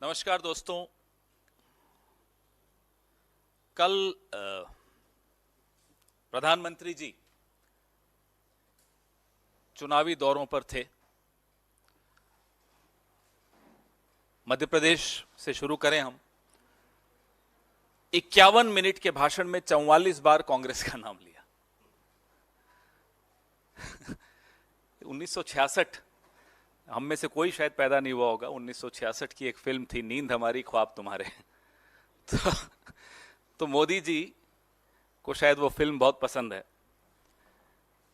नमस्कार दोस्तों। कल प्रधानमंत्री जी चुनावी दौरों पर थे। मध्य प्रदेश से शुरू करें हम। 51 मिनट के भाषण में 44 बार कांग्रेस का नाम लिया। 1966, हम में से कोई शायद पैदा नहीं हुआ होगा। 1966 की एक फिल्म थी, नींद हमारी ख्वाब तुम्हारे। तो मोदी जी को शायद वो फिल्म बहुत पसंद है।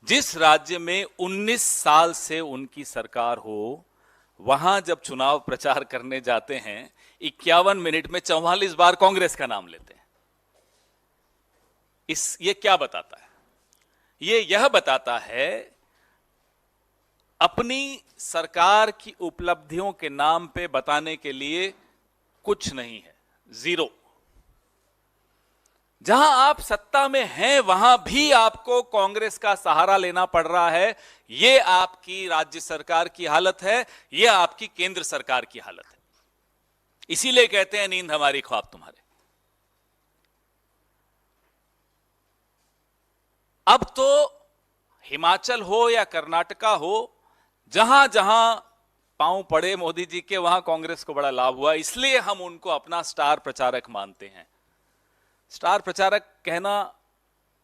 जिस राज्य में 19 साल से उनकी सरकार हो, वहां जब चुनाव प्रचार करने जाते हैं 51 मिनट में 44 बार कांग्रेस का नाम लेते हैं। ये क्या बताता है? यह बताता है अपनी सरकार की उपलब्धियों के नाम पे बताने के लिए कुछ नहीं है, जीरो। जहां आप सत्ता में हैं वहां भी आपको कांग्रेस का सहारा लेना पड़ रहा है। यह आपकी राज्य सरकार की हालत है, यह आपकी केंद्र सरकार की हालत है। इसीलिए कहते हैं नींद हमारी ख्वाब तुम्हारे। अब तो हिमाचल हो या कर्नाटका हो, जहां जहां पांव पड़े मोदी जी के, वहां कांग्रेस को बड़ा लाभ हुआ। इसलिए हम उनको अपना स्टार प्रचारक मानते हैं। स्टार प्रचारक कहना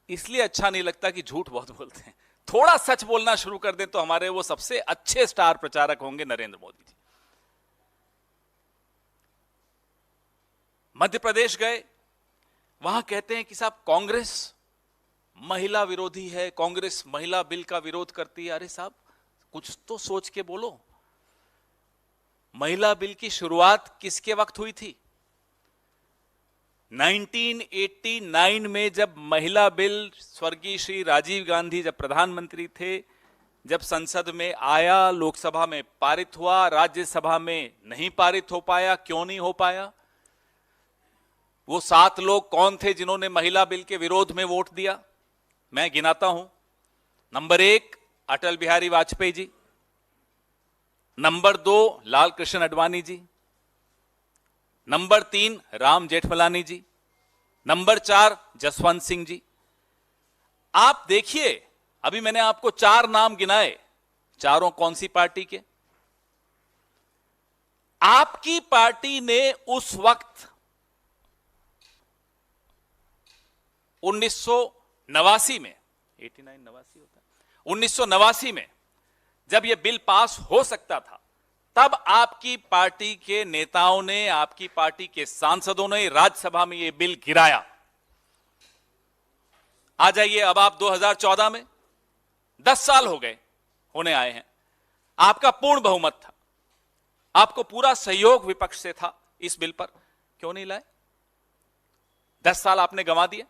इसलिए अच्छा नहीं लगता कि झूठ बहुत बोलते हैं। थोड़ा सच बोलना शुरू कर दें तो हमारे वो सबसे अच्छे स्टार प्रचारक होंगे नरेंद्र मोदी जी। मध्य प्रदेश गए, वहां कहते हैं कि साहब कांग्रेस महिला विरोधी है, कांग्रेस महिला बिल का विरोध करती है। अरे साहब, कुछ तो सोच के बोलो। महिला बिल की शुरुआत किसके वक्त हुई थी? 1989 में, जब महिला बिल स्वर्गीय श्री राजीव गांधी जब प्रधानमंत्री थे, जब संसद में आया, लोकसभा में पारित हुआ, राज्यसभा में नहीं पारित हो पाया। क्यों नहीं हो पाया? वो 7 लोग कौन थे जिन्होंने महिला बिल के विरोध में वोट दिया? मैं गिनाता हूं। Number 1 Atal Bihari Vajpayee ji, number 2 Lal Krishna Advani ji, number 3 Ram Jethmalani जी, नंबर 4 जसवंत सिंह जी। आप देखिए, अभी मैंने आपको 4 नाम गिनाए, चारों कौन सी पार्टी के? आपकी पार्टी ने उस वक्त 1989 में, 89 होता है, 1989 में जब यह बिल पास हो सकता था, तब आपकी पार्टी के नेताओं ने, आपकी पार्टी के सांसदों ने राज्यसभा में यह बिल गिराया। आ जाइए अब आप 2014 में, 10 साल हो गए होने आए हैं। आपका पूर्ण बहुमत था, आपको पूरा सहयोग विपक्ष से था इस बिल पर। क्यों नहीं लाए? 10 साल आपने गंवा दिए।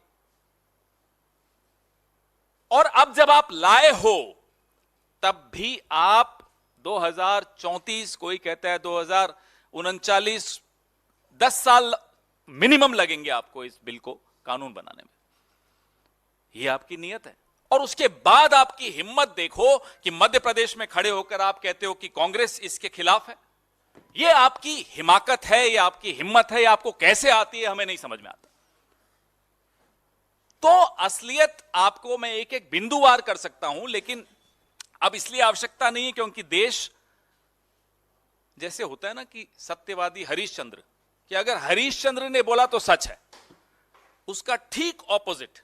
और अब जब आप लाए हो, तब भी आप 2034, कोई कहता है 2039, 10 साल मिनिमम लगेंगे आपको इस बिल को कानून बनाने में। यह आपकी नीयत है। और उसके बाद आपकी हिम्मत देखो कि मध्य प्रदेश में खड़े होकर आप कहते हो कि कांग्रेस इसके खिलाफ है। यह आपकी हिमाकत है, यह आपकी हिम्मत है। यह आपको कैसे आती है हमें नहीं समझ में आता। तो असलियत आपको मैं एक एक बिंदुवार कर सकता हूं, लेकिन अब इसलिए आवश्यकता नहीं है क्योंकि देश, जैसे होता है ना कि सत्यवादी हरिश्चंद्र, कि अगर हरिश्चंद्र ने बोला तो सच है, उसका ठीक ऑपोजिट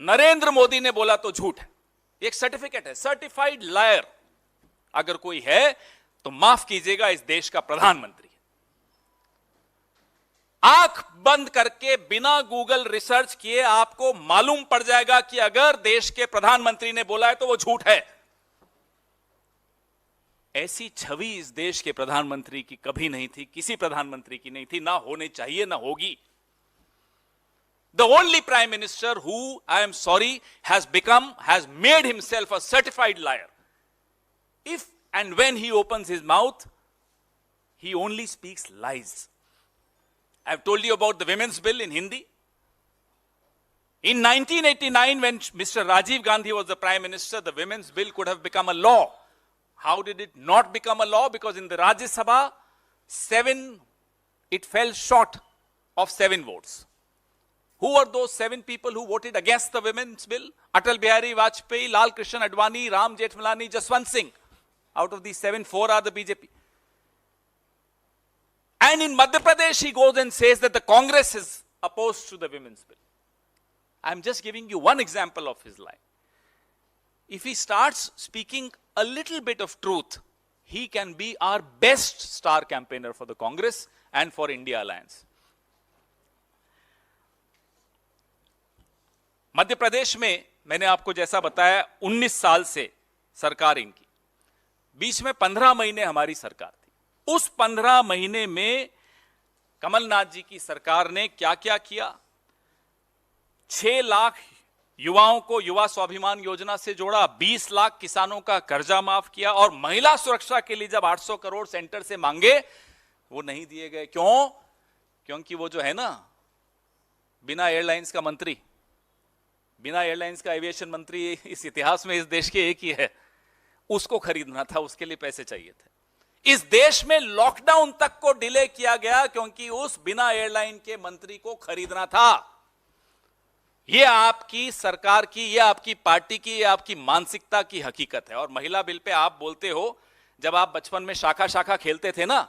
नरेंद्र मोदी ने बोला तो झूठ है। एक सर्टिफिकेट है, सर्टिफाइड लायर अगर कोई है तो माफ कीजिएगा, इस देश का प्रधानमंत्री। आंख बंद करके बिना गूगल रिसर्च किए आपको मालूम पड़ जाएगा कि अगर देश के प्रधानमंत्री ने बोला है तो वो झूठ है। ऐसी छवि इस देश के प्रधानमंत्री की कभी नहीं थी, किसी प्रधानमंत्री की नहीं थी, ना होने चाहिए, ना होगी। The only prime minister who, I am sorry, has made himself a certified liar. If and when he opens his mouth, he only speaks lies. I've told you about the women's bill in Hindi. In 1989, when Mr. Rajiv Gandhi was the prime minister, the women's bill could have become a law. How did it not become a law? Because in the Rajya Sabha, 7 it fell short of 7 votes. Who were those 7 people who voted against the women's bill? Atal Bihari Vajpayee, Lal Krishan Advani, Ram Jethmalani, Jaswant Singh. Out of these 7, 4 are the BJP. And in Madhya Pradesh, he goes and says that the Congress is opposed to the women's bill. I'm just giving you one example of his lie. If he starts speaking a little bit of truth, he can be our best star campaigner for the Congress and for India Alliance. Madhya Pradesh में मैंने आपको जैसा बताया 19 साल से सरकार इनकी, बीच में 15 महीने हमारी सरकार थी। उस 15 महीने में कमलनाथ जी की सरकार ने क्या क्या किया? 6 लाख युवाओं को युवा स्वाभिमान योजना से जोड़ा, 20 लाख किसानों का कर्जा माफ किया, और महिला सुरक्षा के लिए जब 800 करोड़ सेंटर से मांगे वो नहीं दिए गए। क्यों? क्योंकि वो जो है ना, बिना एयरलाइंस का मंत्री, बिना एयरलाइंस का एविएशन मंत्री इस इतिहास में इस देश के एक ही है, उसको खरीदना था, उसके लिए पैसे चाहिए थे। इस देश में लॉकडाउन तक को डिले किया गया क्योंकि उस बिना एयरलाइन के मंत्री को खरीदना था। यह आपकी सरकार की, यह आपकी पार्टी की, यह आपकी मानसिकता की हकीकत है। और महिला बिल पे आप बोलते हो, जब आप बचपन में शाखा शाखा खेलते थे ना,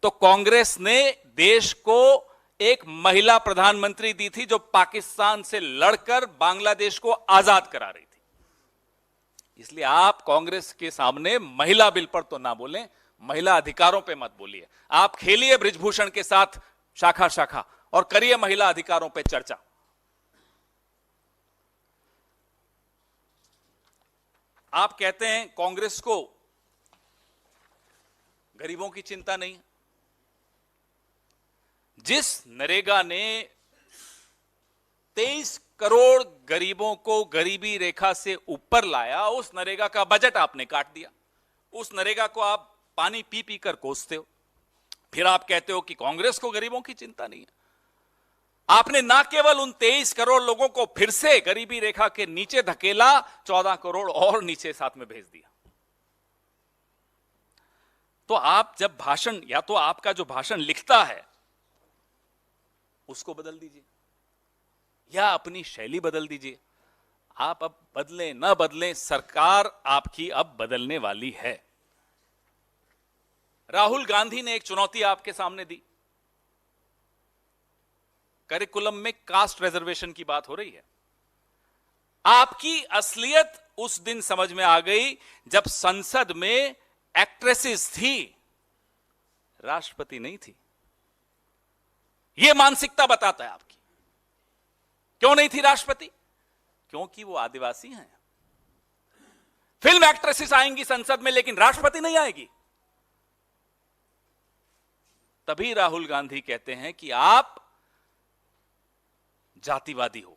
तो कांग्रेस ने देश को एक महिला प्रधानमंत्री दी थी जो पाकिस्तान से लड़कर बांग्लादेश को आजाद करा रही थी। इसलिए आप कांग्रेस के सामने महिला बिल पर तो ना बोलें, महिला अधिकारों पे मत बोलिए। आप खेलिए बृजभूषण के साथ शाखा शाखा और करिए महिला अधिकारों पे चर्चा। आप कहते हैं कांग्रेस को गरीबों की चिंता नहीं। जिस नरेगा ने 23 करोड़ गरीबों को गरीबी रेखा से ऊपर लाया, उस नरेगा का बजट आपने काट दिया। उस नरेगा को आप पानी पी पी कर कोसते हो। फिर आप कहते हो कि कांग्रेस को गरीबों की चिंता नहीं है। आपने ना केवल उन 23 करोड़ लोगों को फिर से गरीबी रेखा के नीचे धकेला, 14 करोड़ और नीचे साथ में भेज दिया। तो आप जब भाषण, या तो आपका जो भाषण लिखता है उसको बदल दीजिए या अपनी शैली बदल दीजिए। आप अब बदलें न बदलें, सरकार आपकी अब बदलने वाली है। राहुल गांधी ने एक चुनौती आपके सामने दी। करिकुलम में कास्ट रिजर्वेशन की बात हो रही है। आपकी असलियत उस दिन समझ में आ गई जब संसद में एक्ट्रेसेस थी, राष्ट्रपति नहीं थी। यह मानसिकता बताता है आपकी। क्यों नहीं थी राष्ट्रपति? क्योंकि वो आदिवासी हैं। फिल्म एक्ट्रेसेस आएंगी संसद में, लेकिन राष्ट्रपति नहीं आएगी। तभी राहुल गांधी कहते हैं कि आप जातिवादी हो,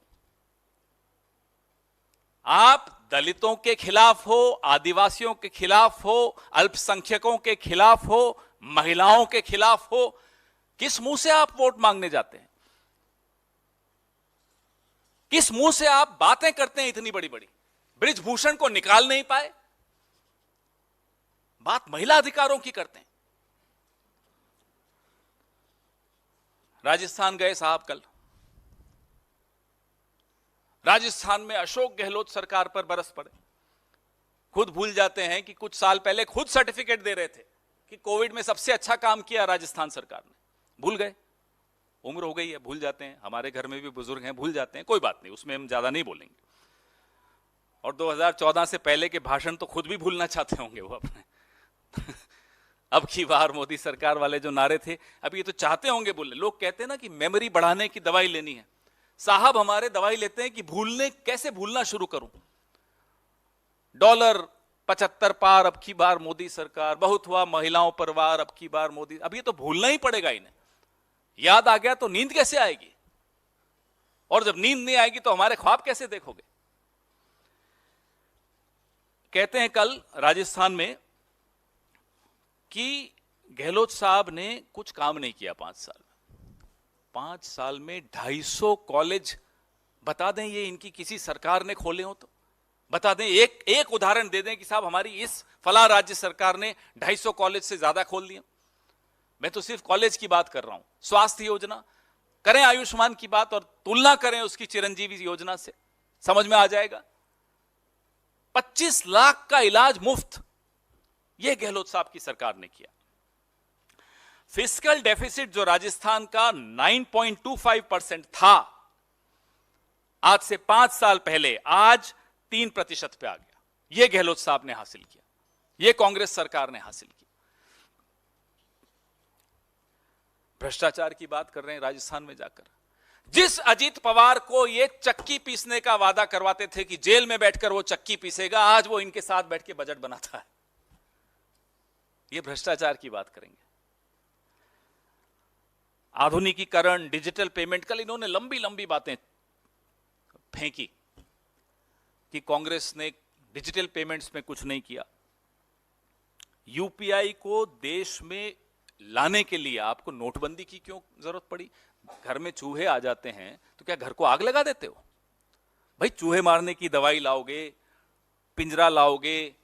आप दलितों के खिलाफ हो, आदिवासियों के खिलाफ हो, अल्पसंख्यकों के खिलाफ हो, महिलाओं के खिलाफ हो। किस मुंह से आप वोट मांगने जाते हैं? किस मुंह से आप बातें करते हैं इतनी बड़ी बड़ी? बृजभूषण को निकाल नहीं पाए, बात महिला अधिकारों की करते हैं। राजस्थान गए साहब कल। राजस्थान में अशोक गहलोत सरकार पर बरस पड़े। खुद भूल जाते हैं कि कुछ साल पहले खुद सर्टिफिकेट दे रहे थे कि कोविड में सबसे अच्छा काम किया राजस्थान सरकार ने। भूल गए, उम्र हो गई है, भूल जाते हैं। हमारे घर में भी बुजुर्ग हैं, भूल जाते हैं। कोई बात नहीं, उसमें हम ज्यादा नहीं बोलेंगे। और 2014 से पहले के भाषण तो खुद भी भूलना चाहते होंगे वो अपने। अब की बार मोदी सरकार वाले जो नारे थे, अब ये तो चाहते होंगे बोले। लोग कहते हैं ना कि मेमोरी बढ़ाने की दवाई लेनी है। साहब हमारे दवाई लेते हैं कि कैसे भूलना शुरू करूं। डॉलर 75 पार अब की बार मोदी सरकार, बहुत हुआ महिलाओं पर वार अब की बार मोदी। अब ये तो भूलना ही पड़ेगा इन्हें। याद आ गया तो नींद कैसे आएगी? और जब नींद नहीं आएगी तो हमारे ख्वाब कैसे देखोगे? कहते हैं कल राजस्थान में कि गहलोत साहब ने कुछ काम नहीं किया 5 साल में। 5 साल में 250 कॉलेज, बता दें ये इनकी किसी सरकार ने खोले हो तो बता दें। एक उदाहरण दे दें कि साहब हमारी इस फला राज्य सरकार ने 250 कॉलेज से ज्यादा खोल दिए। मैं तो सिर्फ कॉलेज की बात कर रहा हूं। स्वास्थ्य योजना करें, आयुष्मान की बात और तुलना करें उसकी चिरंजीवी योजना से, समझ में आ जाएगा। 25 लाख का इलाज मुफ्त, यह गहलोत साहब की सरकार ने किया। फिस्कल डेफिसिट जो राजस्थान का 9.25% था आज से 5 साल पहले, आज 3% पे आ गया। यह गहलोत साहब ने हासिल किया, यह कांग्रेस सरकार ने हासिल किया। भ्रष्टाचार की बात कर रहे हैं राजस्थान में जाकर, जिस अजीत पवार को ये चक्की पीसने का वादा करवाते थे कि जेल में बैठकर वो चक्की पीसेगा, आज वो इनके साथ बैठ के बजट बनाता है। ये भ्रष्टाचार की बात करेंगे। आधुनिकीकरण, डिजिटल पेमेंट, कल इन्होंने लंबी लंबी बातें फेंकी कि कांग्रेस ने डिजिटल पेमेंट्स में कुछ नहीं किया। यूपीआई को देश में लाने के लिए आपको नोटबंदी की क्यों जरूरत पड़ी? घर में चूहे आ जाते हैं तो क्या घर को आग लगा देते हो? भाई चूहे मारने की दवाई लाओगे, पिंजरा लाओगे,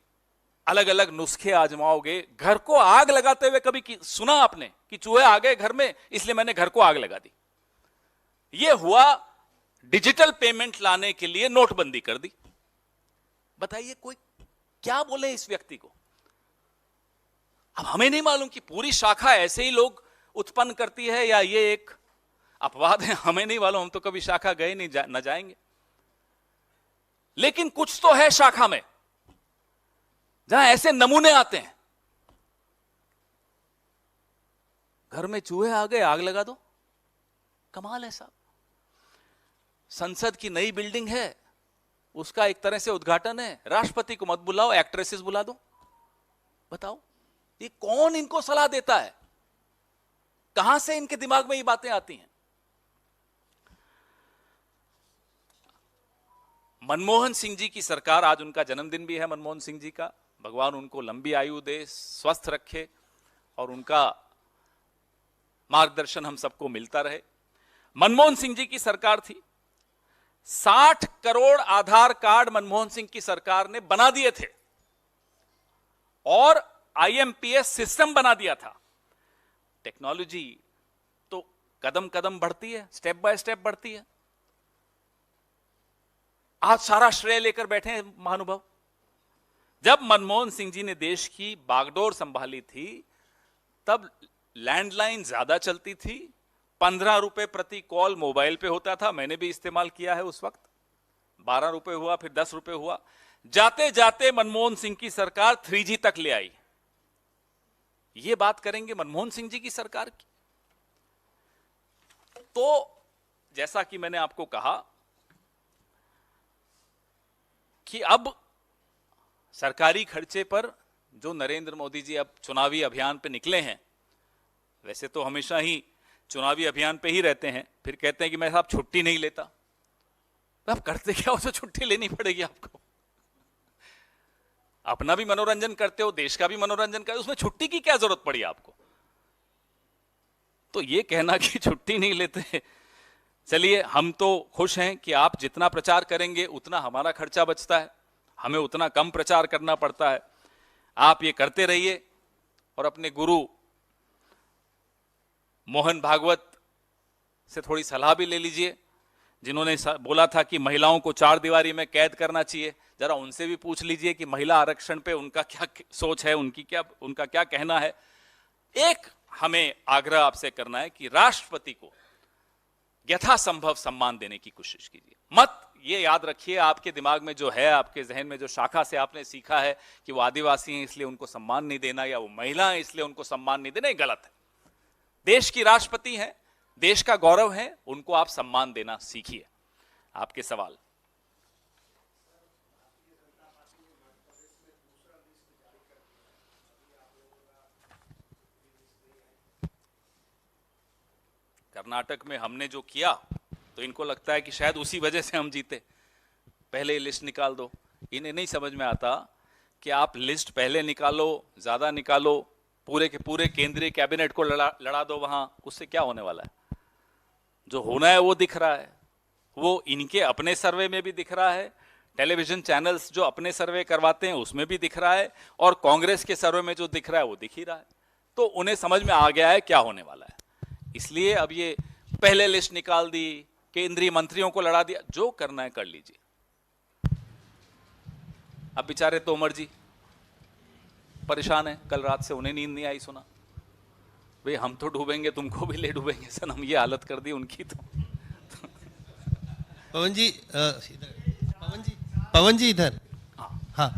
अलग अलग नुस्खे आजमाओगे, घर को आग लगाते हुए कभी सुना आपने कि चूहे आ गए घर में इसलिए मैंने घर को आग लगा दी? यह हुआ डिजिटल पेमेंट लाने के लिए नोटबंदी कर दी। बताइए कोई क्या बोले इस व्यक्ति को? अब हमें नहीं मालूम कि पूरी शाखा ऐसे ही लोग उत्पन्न करती है या ये एक अपवाद है, हमें नहीं मालूम, हम तो कभी शाखा गए नहीं, न जाएंगे। लेकिन कुछ तो है शाखा में जहां ऐसे नमूने आते हैं। घर में चूहे आ गए, आग लगा दो, कमाल है साहब। संसद की नई बिल्डिंग है, उसका एक तरह से उद्घाटन है, राष्ट्रपति को मत बुलाओ, एक्ट्रेसेस बुला दो। बताओ ये कौन इनको सलाह देता है? कहां से इनके दिमाग में ये बातें आती हैं? मनमोहन सिंह जी की सरकार, आज उनका जन्मदिन भी है मनमोहन सिंह जी का, भगवान उनको लंबी आयु दे, स्वस्थ रखे और उनका मार्गदर्शन हम सबको मिलता रहे। मनमोहन सिंह जी की सरकार थी, 60 करोड़ आधार कार्ड मनमोहन सिंह की सरकार ने बना दिए थे और आईएमपीएस सिस्टम बना दिया था। टेक्नोलॉजी तो कदम कदम बढ़ती है, स्टेप बाय स्टेप बढ़ती है। आज सारा श्रेय लेकर बैठे हैं महानुभाव। जब मनमोहन सिंह जी ने देश की बागडोर संभाली थी तब लैंडलाइन ज्यादा चलती थी, 15 रुपए प्रति कॉल मोबाइल पे होता था, मैंने भी इस्तेमाल किया है उस वक्त। 12 रुपए हुआ, फिर 10 रुपए हुआ, जाते जाते मनमोहन सिंह की सरकार 3G तक ले आई। ये बात करेंगे मनमोहन सिंह जी की सरकार की। तो जैसा कि मैंने आपको कहा कि अब सरकारी खर्चे पर जो नरेंद्र मोदी जी अब चुनावी अभियान पे निकले हैं, वैसे तो हमेशा ही चुनावी अभियान पे ही रहते हैं, फिर कहते हैं कि मैं साहब छुट्टी नहीं लेता। तो आप करते क्या हो तो छुट्टी लेनी पड़ेगी आपको? अपना भी मनोरंजन करते हो, देश का भी मनोरंजन करते हो, उसमें छुट्टी की क्या जरूरत पड़ी आपको? तो ये कहना कि छुट्टी नहीं लेते, चलिए हम तो खुश हैं कि आप जितना प्रचार करेंगे उतना हमारा खर्चा बचता है, हमें उतना कम प्रचार करना पड़ता है। आप ये करते रहिए और अपने गुरु मोहन भागवत से थोड़ी सलाह भी ले लीजिए, जिन्होंने बोला था कि महिलाओं को 4 दीवारी में कैद करना चाहिए। जरा उनसे भी पूछ लीजिए कि महिला आरक्षण पे उनका क्या सोच है, उनका क्या कहना है। एक हमें आग्रह आपसे करना है कि राष्ट्रपति को यथासंभव सम्मान देने की कोशिश कीजिए। मत ये याद रखिए, आपके दिमाग में जो है, आपके जहन में जो शाखा से आपने सीखा है कि वो आदिवासी हैं इसलिए उनको सम्मान नहीं देना या वो महिला हैं इसलिए उनको सम्मान नहीं देना, ये गलत है। देश की राष्ट्रपति हैं, देश का गौरव है, उनको आप सम्मान देना सीखिए। आपके सवाल। कर्नाटक में हमने जो किया तो इनको लगता है कि शायद उसी वजह से हम जीते। पहले लिस्ट निकाल दो। इन्हें नहीं समझ में आता कि आप लिस्ट पहले निकालो, ज्यादा निकालो, पूरे के पूरे केंद्रीय कैबिनेट को लड़ा दो वहां, उससे क्या होने वाला है? जो होना है वो दिख रहा है, वो इनके अपने सर्वे में भी दिख रहा है, टेलीविजन चैनल्स जो अपने सर्वे करवाते हैं उसमें भी दिख रहा है, और कांग्रेस के सर्वे में जो दिख रहा है वो दिख ही रहा है। तो उन्हें समझ में आ गया है क्या होने वाला है। इसलिए अब ये पहले लिस्ट निकाल दी, केंद्रीय मंत्रियों को लड़ा दिया, जो करना है कर लीजिए। अब बेचारे तोमर जी परेशान है, कल रात से उन्हें नींद नहीं आई, सुना भाई हम तो डूबेंगे तुमको भी ले डूबेंगे सनम, ये हालत कर दी उनकी तो। पवन जी इधर। हाँ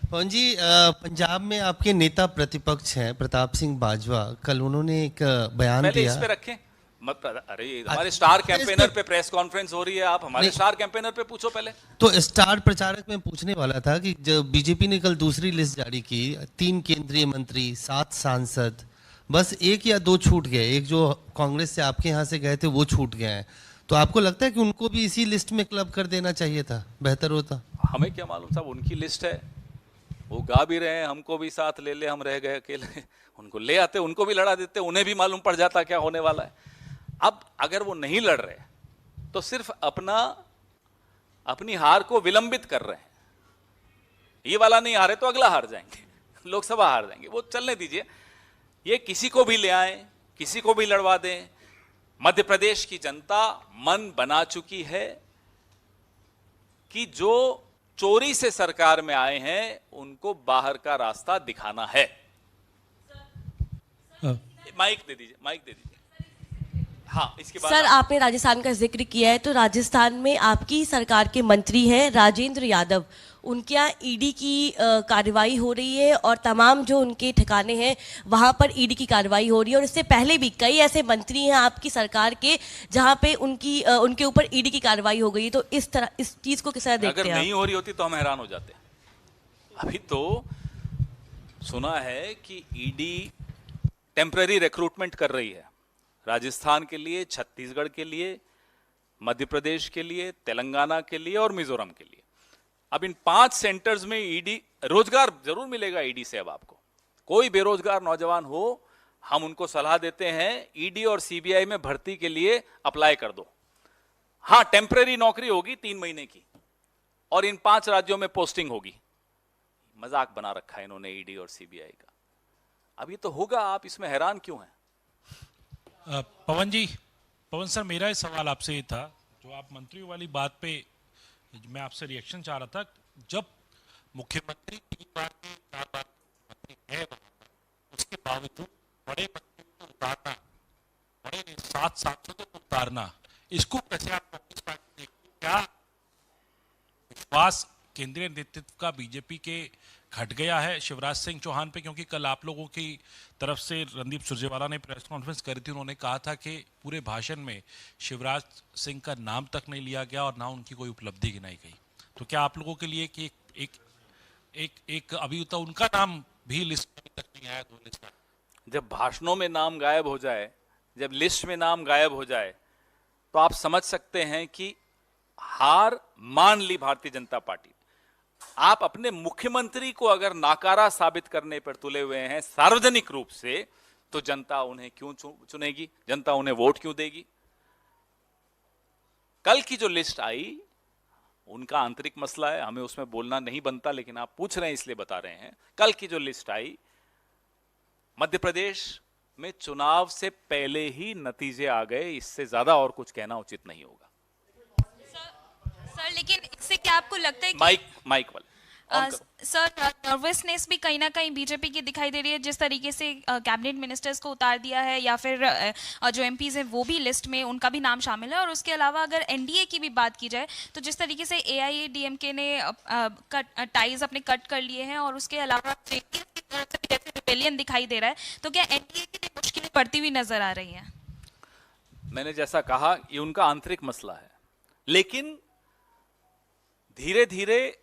पवन जी, पंजाब में आपके नेता प्रतिपक्ष हैं प्रताप सिंह बाजवा, कल उन्होंने एक बयान पहले दिया। इस पे रखें मत, अरे हमारे स्टार कैंपेनर पे प्रेस कॉन्फ्रेंस हो रही है, आप हमारे स्टार कैंपेनर पे पूछो पहले। तो स्टार प्रचारक में पूछने वाला था कि जब बीजेपी ने कल दूसरी लिस्ट जारी की, 3 केंद्रीय मंत्री, 7 सांसद, बस 1 या 2 छूट गए, एक जो कांग्रेस से आपके यहाँ से गए थे वो छूट गए हैं, तो आपको लगता है कि उनको भी इसी लिस्ट में क्लब कर देना चाहिए था, बेहतर होता? हमें क्या मालूम साहब, उनकी लिस्ट है, वो गा भी रहे हैं हमको भी साथ ले ले हम रह गए अकेले, उनको ले आते, उनको भी लड़ा देते, उन्हें भी मालूम पड़ जाता क्या होने वाला है। अब अगर वो नहीं लड़ रहे तो सिर्फ अपनी हार को विलंबित कर रहे हैं। ये वाला नहीं हारे तो अगला हार जाएंगे, लोकसभा हार जाएंगे, वो चलने दीजिए। ये किसी को भी ले आए, किसी को भी लड़वा दें, मध्य प्रदेश की जनता मन बना चुकी है कि जो चोरी से सरकार में आए हैं उनको बाहर का रास्ता दिखाना है। माइक दे दीजिए, माइक दे दीजिए। हाँ, इसके बाद सर, आपने राजस्थान का जिक्र किया है, तो राजस्थान में आपकी सरकार के मंत्री हैं राजेंद्र यादव, उनके यहाँ ईडी की कार्रवाई हो रही है और तमाम जो उनके ठिकाने हैं वहाँ पर ईडी की कार्रवाई हो रही है। और इससे पहले भी कई ऐसे मंत्री हैं आपकी सरकार के जहाँ पे उनके ऊपर ईडी की कार्रवाई हो गई है। तो इस तरह इस चीज़ को किस तरह देखते हैं? अगर नहीं हो रही होती तो हम हैरान हो जाते। अभी तो सुना है कि ईडी टेम्पररी रिक्रूटमेंट कर रही है राजस्थान के लिए, छत्तीसगढ़ के लिए, मध्य प्रदेश के लिए, तेलंगाना के लिए और मिजोरम के लिए। अब इन 5 सेंटर्स में ईडी, रोजगार जरूर मिलेगा ईडी से। अब आपको कोई बेरोजगार नौजवान हो, हम उनको सलाह देते हैं ईडी और सीबीआई में भर्ती के लिए अप्लाई कर दो। हां, टेम्पररी नौकरी होगी 3 महीने की और इन 5 राज्यों में पोस्टिंग होगी। मजाक बना रखा है इन्होंने ईडी और सीबीआई का। अब ये तो होगा, आप इसमें हैरान क्यों हैं? पवन सर, मेरा ही सवाल आपसे ये था, जो आप मंत्रियों वाली बात पे मैं आपसे रिएक्शन चाह रहा था। जब मुख्यमंत्री 3 बार के 4 बार मंत्री है, उसके बावजूद बड़े मंत्री को उतारना, बड़े 7 सांसदों को उतारना, इसको कैसे आप कांग्रेस पार्टी देखते? क्या विश्वास केंद्रीय नेतृत्व का बीजेपी के घट गया है शिवराज सिंह चौहान पे? क्योंकि कल आप लोगों की तरफ से रणदीप सुरजेवाला ने प्रेस कॉन्फ्रेंस करी थी, उन्होंने कहा था कि पूरे भाषण में शिवराज सिंह का नाम तक नहीं लिया गया और ना उनकी कोई उपलब्धि गिनाई गई। तो क्या आप लोगों के लिए कि एक अभी तो उनका नाम भी लिस्ट में तक नहीं आया, 2 लिस्ट में? जब भाषणों में नाम गायब हो जाए, जब लिस्ट में नाम गायब हो जाए, तो आप समझ सकते हैं कि हार मान ली भारतीय जनता पार्टी। आप अपने मुख्यमंत्री को अगर नाकारा साबित करने पर तुले हुए हैं सार्वजनिक रूप से, तो जनता उन्हें क्यों चुनेगी? जनता उन्हें वोट क्यों देगी? कल की जो लिस्ट आई उनका आंतरिक मसला है, हमें उसमें बोलना नहीं बनता, लेकिन आप पूछ रहे हैं इसलिए बता रहे हैं। कल की जो लिस्ट आई, मध्य प्रदेश में चुनाव से पहले ही नतीजे आ गए, इससे ज्यादा और कुछ कहना उचित नहीं होगा। सर, लेकिन इससे क्या आपको लगता है कि माइक वाले सर, नर्वसनेस भी कहीं ना कहीं बीजेपी की दिखाई दे रही है, जिस तरीके से कैबिनेट मिनिस्टर्स को उतार दिया है, या फिर जो एमपीज हैं वो भी लिस्ट में उनका भी नाम शामिल है। और उसके अलावा अगर एनडीए की भी बात की जाए तो जिस तरीके से एआईएडीएमके ने टाइज अपने कट कर लिए हैं, और उसके अलावा जेडीएस की तरफ से भी जैसे रिबेलियन दिखाई दे रहा है, तो क्या एनडीए की भी मुश्किलें बढ़ती हुई नजर आ रही हैं? मैंने जैसा कहा, ये उनका आंतरिक मसला है, लेकिन धीरे धीरे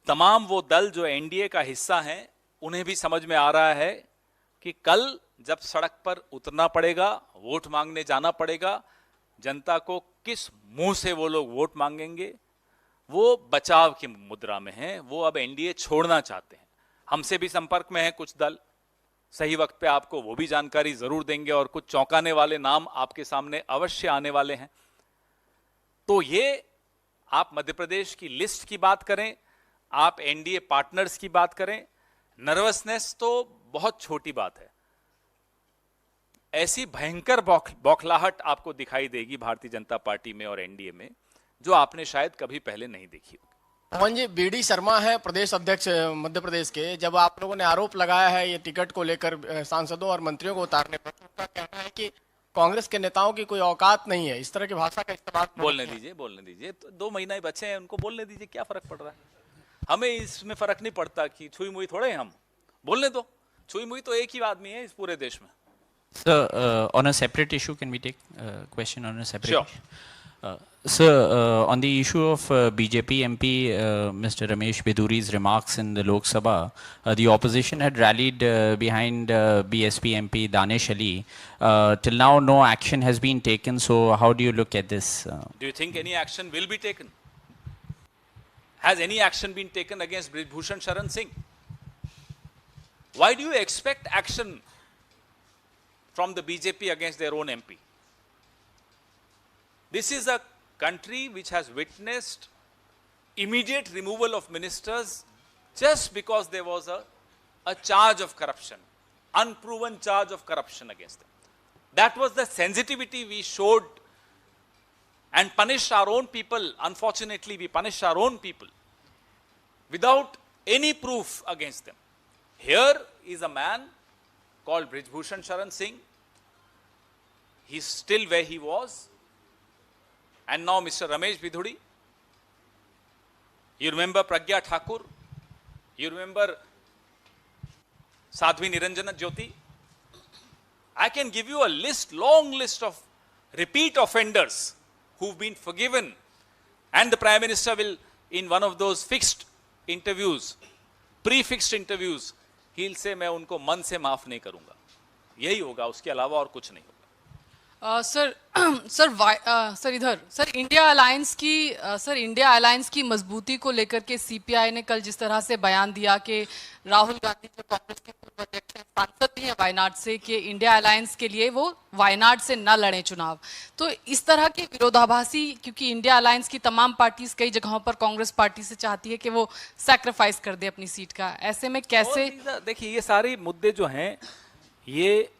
तमाम वो दल जो एनडीए का हिस्सा हैं, उन्हें भी समझ में आ रहा है कि कल जब सड़क पर उतरना पड़ेगा, वोट मांगने जाना पड़ेगा, जनता को किस मुंह से वो लोग वोट मांगेंगे, वो बचाव की मुद्रा में हैं। वो अब एनडीए छोड़ना चाहते हैं। हमसे भी संपर्क में है कुछ दल, सही वक्त पे आपको वो भी जानकारी जरूर देंगे और कुछ चौंकाने वाले नाम आपके सामने अवश्य आने वाले हैं। तो ये आप मध्य प्रदेश की लिस्ट की बात करें, आप एनडीए पार्टनर्स की बात करें, नर्वसनेस तो बहुत छोटी बात है। ऐसी भयंकर बौखलाहट आपको दिखाई देगी भारतीय जनता पार्टी में और एनडीए में जो आपने शायद कभी पहले नहीं देखी होगी। पवन जी, बीडी शर्मा है प्रदेश अध्यक्ष मध्य प्रदेश के। जब आप लोगों ने आरोप लगाया है ये टिकट को लेकर सांसदों और मंत्रियों को उतारने पर, तो उनका कहना है कि कांग्रेस के नेताओं की कोई औकात नहीं है, इस तरह की भाषा का इस्तेमाल। बोलने दीजिए, तो 2 महीना ही बचे हैं, उनको बोलने दीजिए, क्या फर्क पड़ रहा है? हमें इसमें फर्क नहीं पड़ता कि छुई मुई थोड़े हैं हम, बोलने दो। छुई मुई तो एक ही आदमी है इस पूरे देश में। Sir, on a separate issue, can we take question on a separate Sure. issue? Sir, on the issue of BJP MP Mr. Ramesh Biduri's remarks in the Lok Sabha, the opposition had rallied behind BSP MP Danish Ali. Till now, no action has been taken. So, how do you look at this? Do you think any action will be taken? Has any action been taken against Brijbhushan Sharan Singh? Why do you expect action from the BJP against their own MP? This is a country which has witnessed immediate removal of ministers just because there was a charge of corruption, unproven charge of corruption against them. That was the sensitivity we showed and punished our own people. Unfortunately, we punished our own people without any proof against them. Here is a man called Brijbhushan Sharan Singh. He's still where he was. And now Mr. Ramesh Biduri. You remember Pragya Thakur? You remember Sadhvi Niranjana Jyoti? I can give you a list, long list of repeat offenders who've been forgiven. And the Prime Minister will, in one of those fixed interviews, pre-fixed interviews, he'll say, मैं उनको मन से माफ नहीं करूंगा. यही होगा, उसके अलावा और कुछ नहीं होगा. सर इधर सर इंडिया अलायंस की मजबूती को लेकर के सीपीआई ने कल जिस तरह से बयान दिया कि राहुल गांधी जो कांग्रेस के पूर्व अध्यक्ष हैं, सांसद भी हैं वायनाड से, कि इंडिया अलायंस के लिए वो वायनाड से न लड़ें चुनाव, तो इस तरह के विरोधाभासी, क्योंकि इंडिया अलायंस की तमाम पार्टीज कई जगहों पर कांग्रेस पार्टी से चाहती है कि वो सैक्रिफाइस कर दे अपनी सीट का, ऐसे में कैसे? देखिए, ये सारे मुद्दे जो हैं, ये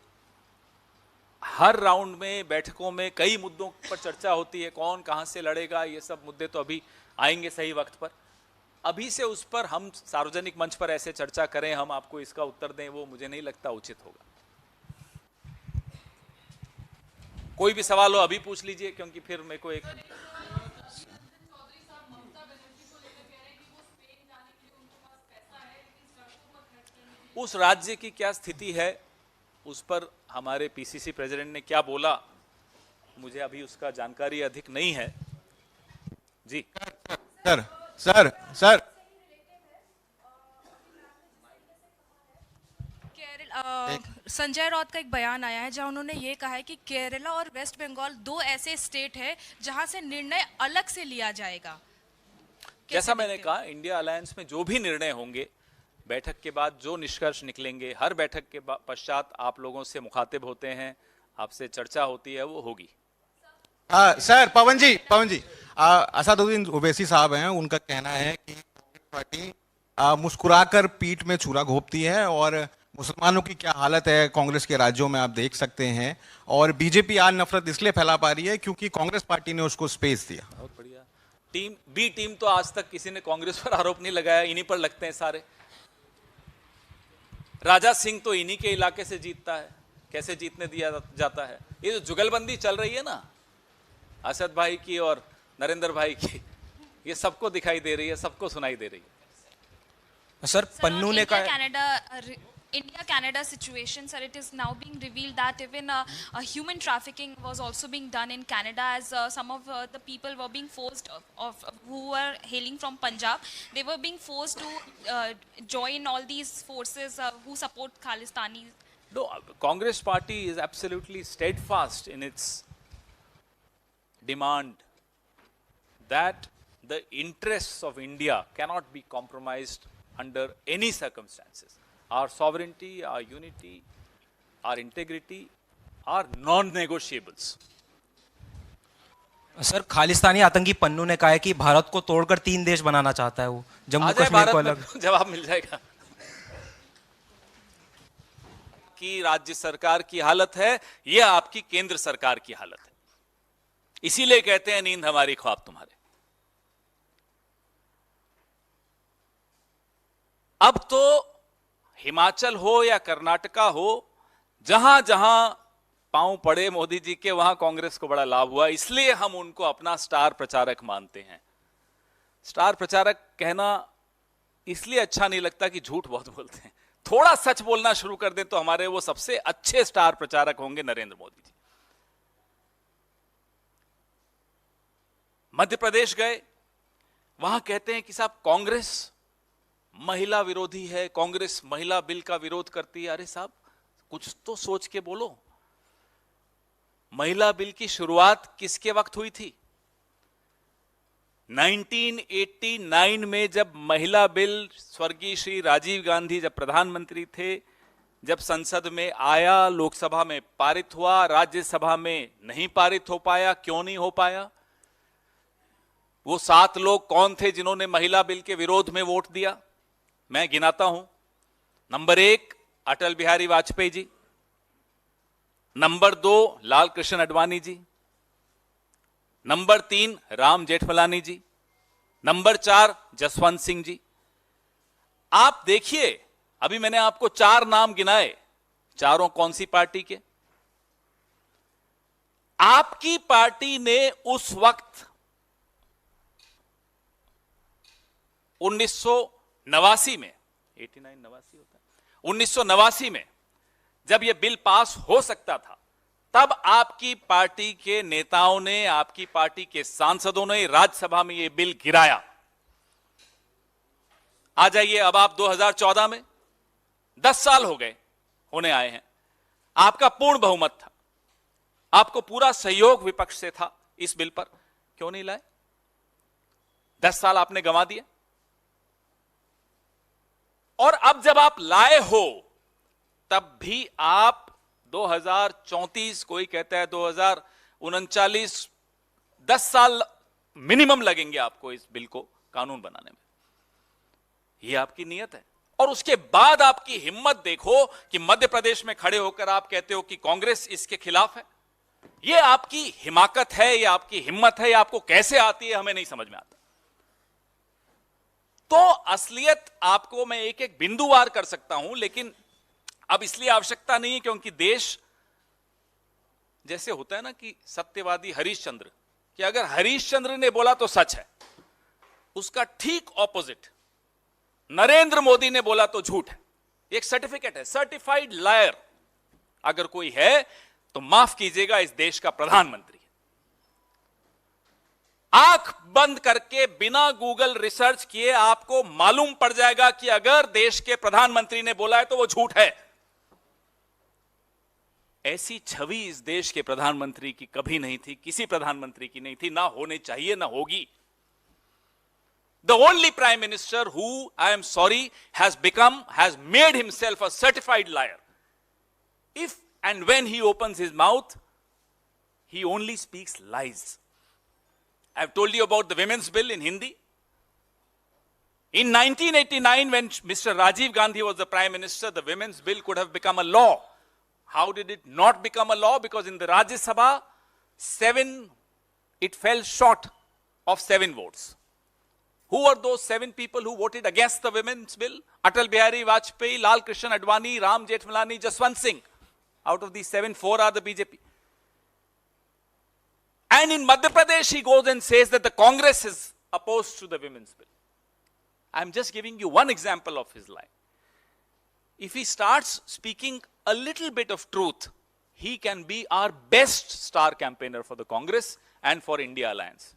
हर राउंड में बैठकों में कई मुद्दों पर चर्चा होती है, कौन कहां से लड़ेगा, ये सब मुद्दे तो अभी आएंगे सही वक्त पर. अभी से उस पर हम सार्वजनिक मंच पर ऐसे चर्चा करें, हम आपको इसका उत्तर दें, वो मुझे नहीं लगता उचित होगा. कोई भी सवाल हो अभी पूछ लीजिए, क्योंकि फिर मेरे को एक उस राज्य की क्या स्थिति है, उस पर हमारे पीसीसी प्रेसिडेंट ने क्या बोला, मुझे अभी उसका जानकारी अधिक नहीं है. जी सर संजय राउत का एक बयान आया है जहां उन्होंने ये कहा है कि केरला और वेस्ट बंगाल 2 ऐसे स्टेट है जहां से निर्णय अलग से लिया जाएगा. जैसा मैंने कहा, इंडिया अलायंस में जो भी निर्णय होंगे, बैठक के बाद जो निष्कर्ष निकलेंगे, हर बैठक के पश्चात आप लोगों से मुखातिब होते हैं, आपसे चर्चा होती है, वो होगी. सर पवन जी असदुद्दीन ओवैसी साहब हैं, उनका कहना है कि कांग्रेस पार्टी मुस्कुराकर पीठ में छुरा घोंपती है और मुसलमानों की क्या हालत है कांग्रेस के राज्यों में आप देख सकते हैं, और बीजेपी आज नफरत इसलिए फैला पा रही है क्योंकि कांग्रेस पार्टी ने उसको स्पेस दिया. बहुत बढ़िया. टीम तो आज तक किसी ने कांग्रेस पर आरोप नहीं लगाया, इन्हीं पर लगते हैं सारे. राजा सिंह तो इन्हीं के इलाके से जीतता है, कैसे जीतने दिया जाता है? ये जो जुगलबंदी चल रही है ना, असद भाई की और नरेंद्र भाई की, ये सबको दिखाई दे रही है, सबको सुनाई दे रही है. सर पन्नू ने कहा India Canada situation, sir, it is now being revealed that even human trafficking was also being done in Canada, as some of the people were being forced who were hailing from Punjab, they were being forced to join all these forces who support Khalistani. No, Congress party is absolutely steadfast in its demand that the interests of India cannot be compromised under any circumstances. Our sovereignty, our unity, our integrity are non-negotiables. Sir Khalistani आतंकी पन्नू ने कहा है कि भारत को तोड़कर 3 देश बनाना चाहता है वो, जम्मू कश्मीर को अलग. जवाब मिल जाएगा. की राज्य सरकार की हालत है, यह आपकी केंद्र सरकार की हालत है। इसीलिए कहते हैं नींद हमारी ख्वाब तुम्हारे। अब तो हिमाचल हो या कर्नाटका हो, जहां जहां पांव पड़े मोदी जी के, वहां कांग्रेस को बड़ा लाभ हुआ। इसलिए हम उनको अपना स्टार प्रचारक मानते हैं। स्टार प्रचारक कहना इसलिए अच्छा नहीं लगता कि झूठ बहुत बोलते हैं। थोड़ा सच बोलना शुरू कर दें तो हमारे वो सबसे अच्छे स्टार प्रचारक होंगे नरेंद्र मोदी जी। मध्य प्रदेश गए, वहां कहते हैं कि साहब कांग्रेस महिला विरोधी है, कांग्रेस महिला बिल का विरोध करती है। अरे साहब कुछ तो सोच के बोलो। महिला बिल की शुरुआत किसके वक्त हुई थी? 1989 में जब महिला बिल, स्वर्गीय श्री राजीव गांधी जब प्रधानमंत्री थे, जब संसद में आया, लोकसभा में पारित हुआ, राज्यसभा में नहीं पारित हो पाया। क्यों नहीं हो पाया? वो 7 लोग कौन थे जिन्होंने महिला बिल के विरोध में वोट दिया? मैं गिनाता हूं। Number 1 Atal Bihari Vajpayee ji, number 2 Lal Krishna Advani ji, number 3 Ram Jethmalani जी, नंबर 4 जसवंत सिंह जी। आप देखिए, अभी मैंने आपको 4 नाम गिनाए, चारों कौन सी पार्टी के? आपकी पार्टी ने उस वक्त 1989 में, 89 होता है, 1989 में जब यह बिल पास हो सकता था, तब आपकी पार्टी के नेताओं ने, आपकी पार्टी के सांसदों ने राज्यसभा में यह बिल गिराया। आ जाइए अब आप 2014 में, 10 साल हो गए होने आए हैं, आपका पूर्ण बहुमत था, आपको पूरा सहयोग विपक्ष से था इस बिल पर, क्यों नहीं लाए? 10 साल आपने गंवा दिए। और अब जब आप लाए हो, तब भी आप 2034, कोई कहता है 2039, 10 साल मिनिमम लगेंगे आपको इस बिल को कानून बनाने में। यह आपकी नीयत है। और उसके बाद आपकी हिम्मत देखो कि मध्य प्रदेश में खड़े होकर आप कहते हो कि कांग्रेस इसके खिलाफ है। यह आपकी हिमाकत है, यह आपकी हिम्मत है। यह आपको कैसे आती है हमें नहीं समझ में आता। तो असलियत आपको मैं एक एक बिंदुवार कर सकता हूं, लेकिन अब इसलिए आवश्यकता नहीं है क्योंकि देश, जैसे होता है ना कि सत्यवादी हरिश्चंद्र, कि अगर हरिश्चंद्र ने बोला तो सच है, उसका ठीक ऑपोजिट नरेंद्र मोदी ने बोला तो झूठ है। एक सर्टिफिकेट है, सर्टिफाइड लायर अगर कोई है तो माफ कीजिएगा, इस देश का प्रधानमंत्री। आंख बंद करके बिना गूगल रिसर्च किए आपको मालूम पड़ जाएगा कि अगर देश के प्रधानमंत्री ने बोला है तो वो झूठ है। ऐसी छवि इस देश के प्रधानमंत्री की कभी नहीं थी, किसी प्रधानमंत्री की नहीं थी, ना होने चाहिए, ना होगी। The only prime minister who, I am sorry, has made himself a certified liar. If and when he opens his mouth, he only speaks lies. I've told you about the women's bill in Hindi. In 1989, when Mr. Rajiv Gandhi was the prime minister, the women's bill could have become a law. How did it not become a law? Because in the Rajya Sabha, it fell short of 7 votes. Who were those 7 people who voted against the women's bill? Atal Bihari Vajpayee, Lal Krishna Advani, Ram Jethmalani, Jaswant Singh. Out of these 7, 4 are the BJP. And in Madhya Pradesh, he goes and says that the Congress is opposed to the women's bill. I'm just giving you one example of his lie. If he starts speaking a little bit of truth, he can be our best star campaigner for the Congress and for India Alliance.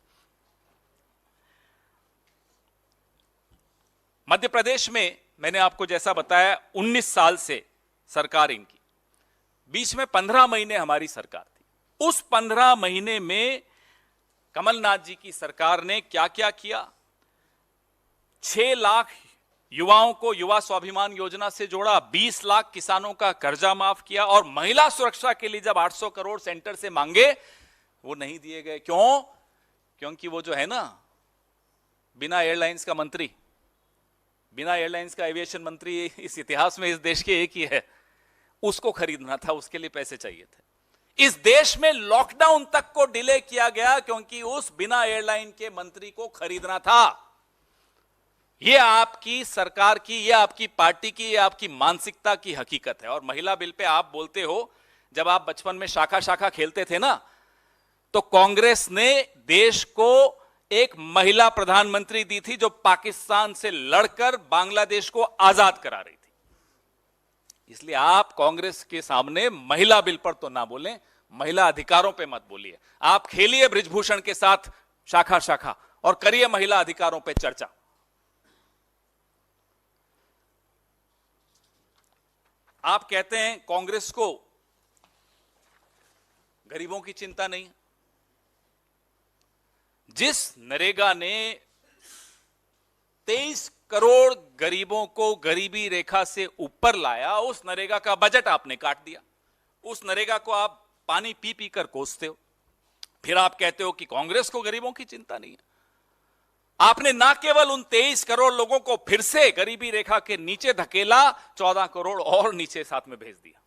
Madhya Pradesh में मैंने आपको जैसा बताया 19 साल से सरकार इनकी, बीच में 15 महीने हमारी सरकार थी। उस 15 महीने में कमलनाथ जी की सरकार ने क्या क्या किया? 6 लाख युवाओं को युवा स्वाभिमान योजना से जोड़ा, 20 लाख किसानों का कर्जा माफ किया, और महिला सुरक्षा के लिए जब 800 करोड़ सेंटर से मांगे वो नहीं दिए गए। क्यों? क्योंकि वो जो है ना, बिना एयरलाइंस का मंत्री, बिना एयरलाइंस का एविएशन मंत्री इस इतिहास में इस देश के एक ही है। उसको खरीदना था, उसके लिए पैसे चाहिए थे। इस देश में लॉकडाउन तक को डिले किया गया क्योंकि उस बिना एयरलाइन के मंत्री को खरीदना था। यह आपकी सरकार की, यह आपकी पार्टी की, यह आपकी मानसिकता की हकीकत है। और महिला बिल पे आप बोलते हो, जब आप बचपन में शाखा शाखा खेलते थे ना, तो कांग्रेस ने देश को एक महिला प्रधानमंत्री दी थी जो पाकिस्तान से लड़कर बांग्लादेश को आजाद करा रही थी। इसलिए आप कांग्रेस के सामने महिला बिल पर तो ना बोलें, महिला अधिकारों पे मत बोलिए। आप खेलिए बृजभूषण के साथ शाखा शाखा और करिए महिला अधिकारों पे चर्चा। आप कहते हैं कांग्रेस को गरीबों की चिंता नहीं। जिस नरेगा ने 23 करोड़ गरीबों को गरीबी रेखा से ऊपर लाया, उस नरेगा का बजट आपने काट दिया। उस नरेगा को आप पानी पी पी कर कोसते हो। फिर आप कहते हो कि कांग्रेस को गरीबों की चिंता नहीं है। आपने ना केवल उन 23 करोड़ लोगों को फिर से गरीबी रेखा के नीचे धकेला, 14 करोड़ और नीचे साथ में भेज दिया।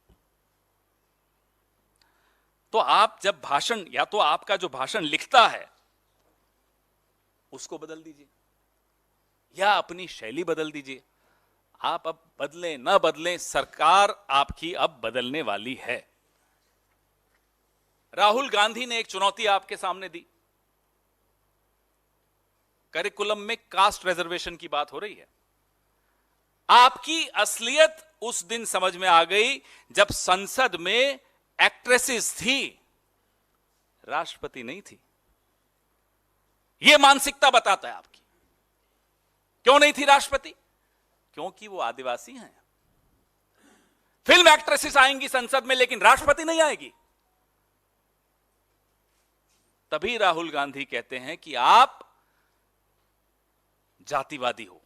तो आप जब भाषण, या तो आपका जो भाषण लिखता है उसको बदल दीजिए या अपनी शैली बदल दीजिए। आप अब बदलें ना बदलें, सरकार आपकी अब बदलने वाली है। राहुल गांधी ने एक चुनौती आपके सामने दी। करिकुलम में कास्ट रिजर्वेशन की बात हो रही है। आपकी असलियत उस दिन समझ में आ गई जब संसद में एक्ट्रेसेस थी, राष्ट्रपति नहीं थी। यह मानसिकता बताता है आपकी। क्यों नहीं थी राष्ट्रपति? क्योंकि वो आदिवासी हैं। फिल्म एक्ट्रेसेस आएंगी संसद में लेकिन राष्ट्रपति नहीं आएगी। तभी राहुल गांधी कहते हैं कि आप जातिवादी हो,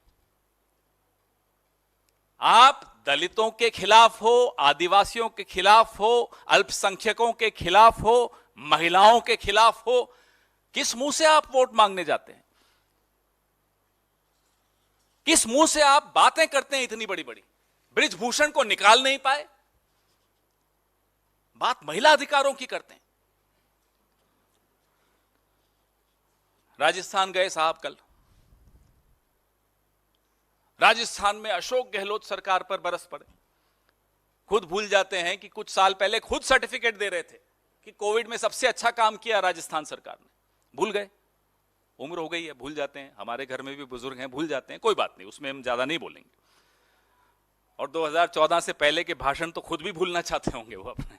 आप दलितों के खिलाफ हो, आदिवासियों के खिलाफ हो, अल्पसंख्यकों के खिलाफ हो, महिलाओं के खिलाफ हो। किस मुंह से आप वोट मांगने जाते हैं? किस मुंह से आप बातें करते हैं इतनी बड़ी बड़ी? बृजभूषण को निकाल नहीं पाए, बात महिला अधिकारों की करते हैं। राजस्थान गए साहब कल। राजस्थान में अशोक गहलोत सरकार पर बरस पड़े। खुद भूल जाते हैं कि कुछ साल पहले खुद सर्टिफिकेट दे रहे थे कि कोविड में सबसे अच्छा काम किया राजस्थान सरकार ने। भूल गए, उम्र हो गई है, भूल जाते हैं। हमारे घर में भी बुजुर्ग हैं, भूल जाते हैं, कोई बात नहीं, उसमें हम ज्यादा नहीं बोलेंगे। और 2014 से पहले के भाषण तो खुद भी भूलना चाहते होंगे वो अपने।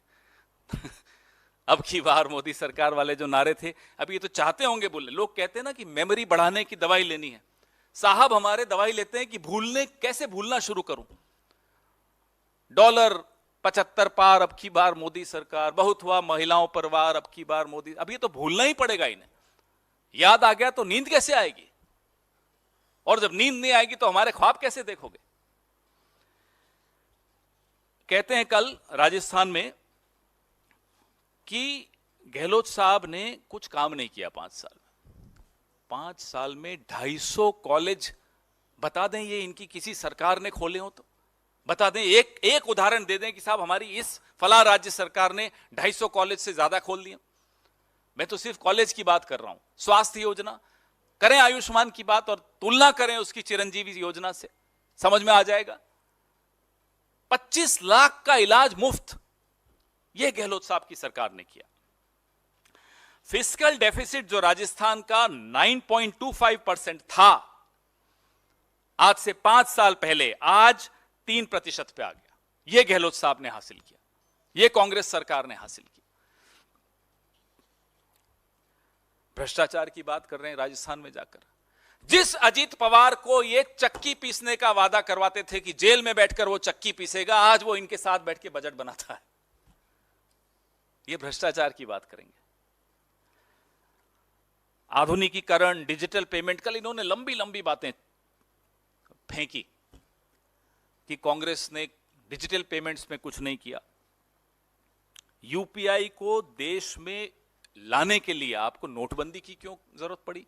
अब की बार मोदी सरकार वाले जो नारे थे, अब ये तो चाहते होंगे बोलने। लोग कहते हैं ना कि मेमोरी बढ़ाने की दवाई लेनी है। साहब हमारे दवाई लेते हैं कि भूलने, कैसे भूलना शुरू करूं। डॉलर 75 पार अब की बार मोदी सरकार, बहुत हुआ महिलाओं पर वार अब की बार मोदी। अब ये तो भूलना ही पड़ेगा इन्हें। याद आ गया तो नींद कैसे आएगी? और जब नींद नहीं आएगी तो हमारे ख्वाब कैसे देखोगे? कहते हैं कल राजस्थान में कि गहलोत साहब ने कुछ काम नहीं किया 5 साल में। 5 साल में 250 कॉलेज, बता दें ये इनकी किसी सरकार ने खोले हो तो बता दें। एक उदाहरण दे दें कि साहब हमारी इस फला राज्य सरकार ने 250 कॉलेज से ज्यादा खोल दिए। मैं तो सिर्फ कॉलेज की बात कर रहा हूं। स्वास्थ्य योजना करें, आयुष्मान की बात, और तुलना करें उसकी चिरंजीवी योजना से, समझ में आ जाएगा। 25 लाख का इलाज मुफ्त, यह गहलोत साहब की सरकार ने किया। फिस्कल डेफिसिट जो राजस्थान का 9.25% था, आज से 5 साल पहले आज 3% पे आ गया। यह गहलोत साहब ने हासिल किया, यह कांग्रेस सरकार ने हासिल किया। भ्रष्टाचार की बात कर रहे हैं राजस्थान में जाकर। जिस अजीत पवार को ये चक्की पीसने का वादा करवाते थे कि जेल में बैठकर वो चक्की पीसेगा, आज वो इनके साथ बैठ के बजट बनाता है। ये भ्रष्टाचार की बात करेंगे। आधुनिकीकरण, डिजिटल पेमेंट, कल इन्होंने लंबी लंबी बातें फेंकी कि कांग्रेस ने डिजिटल पेमेंट्स में कुछ नहीं किया। यूपीआई को देश में लाने के लिए आपको नोटबंदी की क्यों जरूरत पड़ी?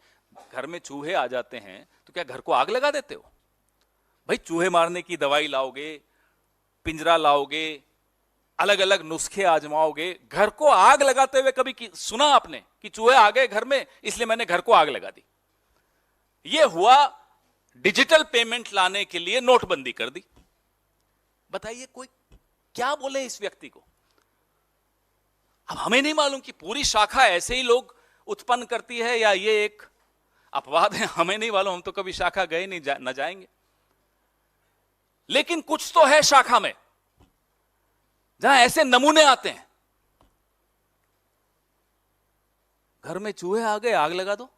घर में चूहे आ जाते हैं तो क्या घर को आग लगा देते हो? भाई चूहे मारने की दवाई लाओगे, पिंजरा लाओगे, अलग अलग नुस्खे आजमाओगे। घर को आग लगाते हुए कभी सुना आपने कि चूहे आ गए घर में इसलिए मैंने घर को आग लगा दी? यह हुआ डिजिटल पेमेंट लाने के लिए नोटबंदी कर दी। बताइए कोई क्या बोले इस व्यक्ति को? अब हमें नहीं मालूम कि पूरी शाखा ऐसे ही लोग उत्पन्न करती है या ये एक अपवाद है, हमें नहीं मालूम, हम तो कभी शाखा गए नहीं, न जाएंगे। लेकिन कुछ तो है शाखा में जहां ऐसे नमूने आते हैं। घर में चूहे आ गए, आग लगा दो।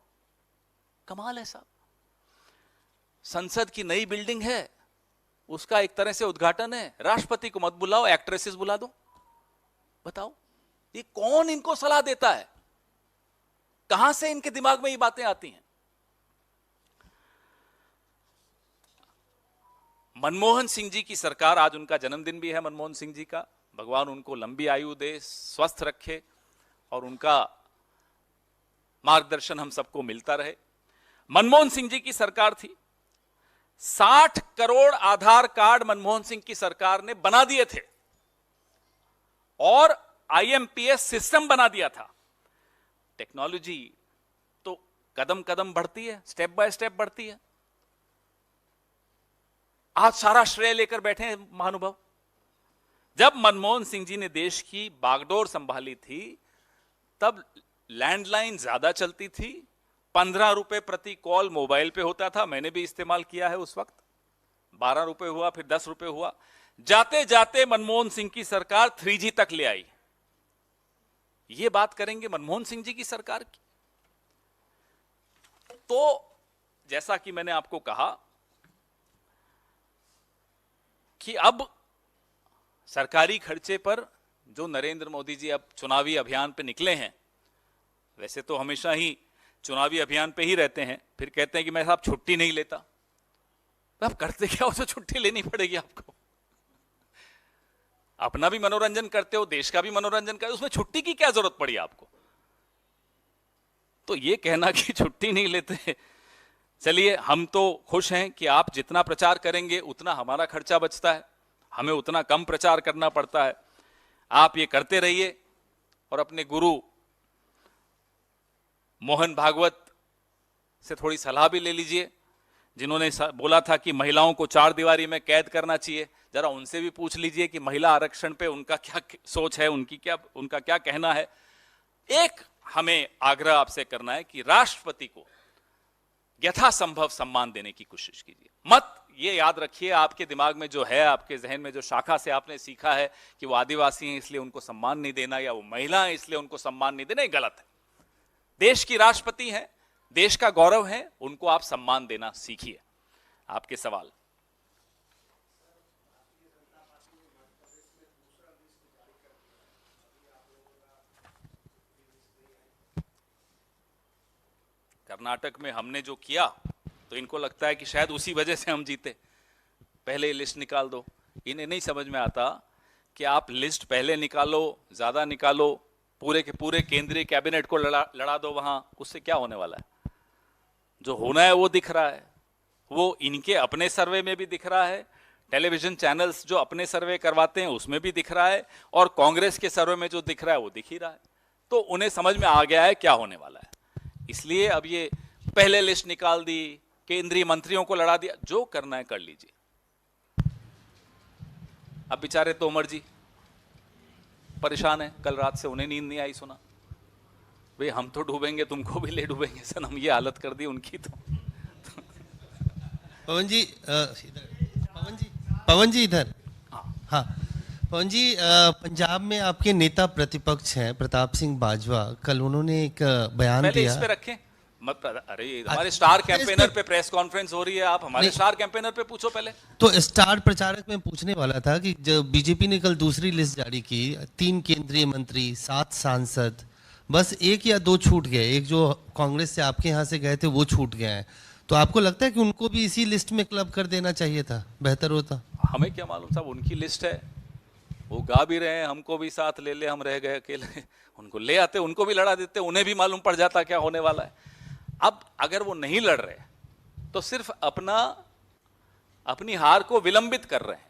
कमाल है साहब। संसद की नई बिल्डिंग है, उसका एक तरह से उद्घाटन है, राष्ट्रपति को मत बुलाओ, एक्ट्रेसेस बुला दो। बताओ ये कौन इनको सलाह देता है? कहां से इनके दिमाग में ये बातें आती हैं? मनमोहन सिंह जी की सरकार, आज उनका जन्मदिन भी है मनमोहन सिंह जी का, भगवान उनको लंबी आयु दे, स्वस्थ रखे और उनका मार्गदर्शन हम सबको मिलता रहे। मनमोहन सिंह जी की सरकार थी, 60 करोड़ आधार कार्ड मनमोहन सिंह की सरकार ने बना दिए थे और आईएमपीएस सिस्टम बना दिया था। टेक्नोलॉजी तो कदम कदम बढ़ती है, स्टेप बाय स्टेप बढ़ती है। आज सारा श्रेय लेकर बैठे हैं महानुभाव। जब मनमोहन सिंह जी ने देश की बागडोर संभाली थी तब लैंडलाइन ज्यादा चलती थी, 15 रुपए प्रति कॉल मोबाइल पे होता था, मैंने भी इस्तेमाल किया है उस वक्त। 12 रुपए हुआ, फिर 10 रुपए हुआ, जाते जाते मनमोहन सिंह की सरकार 3G तक ले आई। ये बात करेंगे मनमोहन सिंह जी की सरकार की। तो जैसा कि मैंने आपको कहा कि अब सरकारी खर्चे पर जो नरेंद्र मोदी जी अब चुनावी अभियान पे निकले हैं, वैसे तो हमेशा ही चुनावी अभियान पे ही रहते हैं, फिर कहते हैं कि मैं साहब छुट्टी नहीं लेता। तो आप करते क्या हो तो छुट्टी लेनी पड़ेगी आपको? अपना भी मनोरंजन करते हो, देश का भी मनोरंजन करते हो, उसमें छुट्टी की क्या जरूरत पड़ी आपको? तो ये कहना कि छुट्टी नहीं लेते, चलिए हम तो खुश हैं कि आप जितना प्रचार करेंगे उतना हमारा खर्चा बचता है, हमें उतना कम प्रचार करना पड़ता है। आप ये करते रहिए और अपने गुरु मोहन भागवत से थोड़ी सलाह भी ले लीजिए, जिन्होंने बोला था कि महिलाओं को 4 दीवारी में कैद करना चाहिए। जरा उनसे भी पूछ लीजिए कि महिला आरक्षण पे उनका क्या सोच है, उनका क्या कहना है। एक हमें आग्रह आपसे करना है कि राष्ट्रपति को यथासंभव सम्मान देने की कोशिश कीजिए। मत ये याद रखिए, आपके दिमाग में जो है, आपके जहन में जो शाखा से आपने सीखा है कि वो आदिवासी हैं इसलिए उनको सम्मान नहीं देना या वो महिला हैं इसलिए उनको सम्मान नहीं देना, ये गलत है। देश की राष्ट्रपति हैं, देश का गौरव है, उनको आप सम्मान देना सीखिए। आपके सवाल। कर्नाटक में हमने जो किया तो इनको लगता है कि शायद उसी वजह से हम जीते। पहले लिस्ट निकाल दो। इन्हें नहीं समझ में आता कि आप लिस्ट पहले निकालो, ज्यादा निकालो, पूरे के पूरे केंद्रीय कैबिनेट को लड़ा दो वहां, उससे क्या होने वाला है? जो होना है वो दिख रहा है, वो इनके अपने सर्वे में भी दिख रहा है, टेलीविजन चैनल्स जो अपने सर्वे करवाते हैं उसमें भी दिख रहा है, और कांग्रेस के सर्वे में जो दिख रहा है वो दिख ही रहा है। तो उन्हें समझ में आ गया है क्या होने वाला है। इसलिए अब ये पहले लिस्ट निकाल दी, केंद्रीय मंत्रियों को लड़ा दिया, जो करना है कर लीजिए। अब बेचारे तोमर जी परेशान है, कल रात से उन्हें नींद नहीं आई, सुना भाई हम तो डूबेंगे, तुमको भी ले डूबेंगे सर, हम ये हालत कर दी उनकी। तो पवन जी इधर। हाँ पवन जी, पंजाब में आपके नेता प्रतिपक्ष हैं प्रताप सिंह बाजवा, कल उन्होंने एक बयान दिया। इस पे रखें मत, अरे हमारे स्टार कैंपेनर पे प्रेस कॉन्फ्रेंस हो रही है, आप हमारे स्टार कैंपेनर पे पूछो पहले। तो स्टार प्रचारक में पूछने वाला था कि जब बीजेपी ने कल दूसरी लिस्ट जारी की, 3 केंद्रीय मंत्री, 7 सांसद, बस 1 या 2 छूट गए, एक जो कांग्रेस से आपके यहाँ से गए थे वो छूट गए हैं, तो आपको लगता है कि उनको भी इसी लिस्ट में क्लब कर देना चाहिए था, बेहतर होता? हमें क्या मालूम साहब, उनकी लिस्ट है, वो गा भी रहे हैं हमको भी साथ ले ले, हम रह गए अकेले, उनको ले आते, उनको भी लड़ा देते, उन्हें भी मालूम पड़ जाता क्या होने वाला है। अब अगर वो नहीं लड़ रहे तो सिर्फ अपनी हार को विलंबित कर रहे हैं।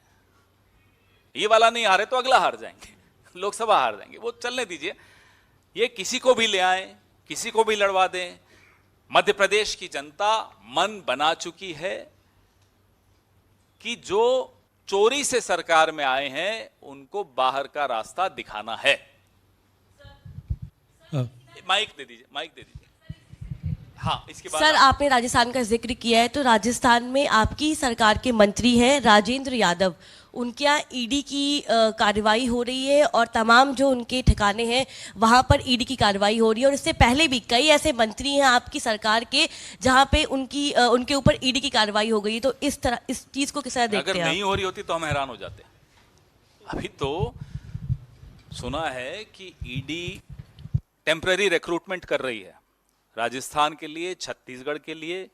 ये वाला नहीं हारे तो अगला हार जाएंगे। लोकसभा हार जाएंगे, वो चलने दीजिए। ये किसी को भी ले आए, किसी को भी लड़वा दें, मध्य प्रदेश की जनता मन बना चुकी है कि जो चोरी से सरकार में आए हैं उनको बाहर का रास्ता दिखाना है। माइक दे दीजिए, माइक दे दीजिए। हाँ, इसके बाद सर, आपने राजस्थान का जिक्र किया है, तो राजस्थान में आपकी सरकार के मंत्री हैं राजेंद्र यादव, उनके यहाँ ईडी की कार्रवाई हो रही है और तमाम जो उनके ठिकाने हैं वहाँ पर ईडी की कार्रवाई हो रही है। और इससे पहले भी कई ऐसे मंत्री हैं आपकी सरकार के जहाँ पे उनके ऊपर ईडी की कार्रवाई हो गई है। तो इस तरह इस चीज़ को किस तरह देखते हैं? अगर नहीं हो रही होती तो हम हैरान हो जाते। अभी तो सुना है कि ईडी टेम्पररी रिक्रूटमेंट कर रही है राजस्थान के लिए, छत्तीसगढ़ के लिए,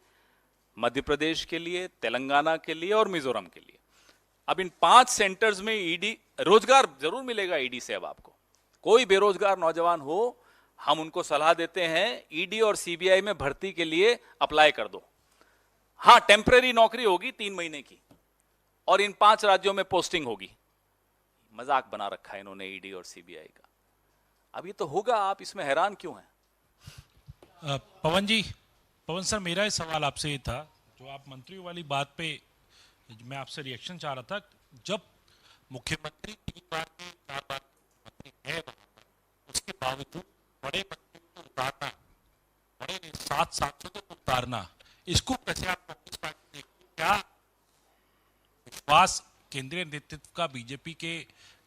मध्य प्रदेश के लिए, तेलंगाना के लिए और मिजोरम के लिए। अब इन 5 सेंटर्स में ईडी, रोजगार जरूर मिलेगा ईडी से। अब आपको कोई बेरोजगार नौजवान हो, हम उनको सलाह देते हैं ईडी और सीबीआई में भर्ती के लिए अप्लाई कर दो। हाँ, टेम्पररी नौकरी होगी 3 महीने की और इन 5 राज्यों में पोस्टिंग होगी। मजाक बना रखा है इन्होंने ईडी और सीबीआई का। अब ये तो होगा, आप इसमें हैरान क्यों हैं? पवन सर, मेरा ये सवाल आपसे ये था, जो आप मंत्रियों वाली बात पे मैं आपसे रिएक्शन चाह रहा था। जब मुख्यमंत्री 3 बार के 4 बार मंत्री है, उसके बावजूद बड़े मंत्री को उतारना, बड़े 7 सांसदों को उतारना, इसको कैसे आप कांग्रेस पार्टी देखते? क्या विश्वास केंद्रीय नेतृत्व का बीजेपी के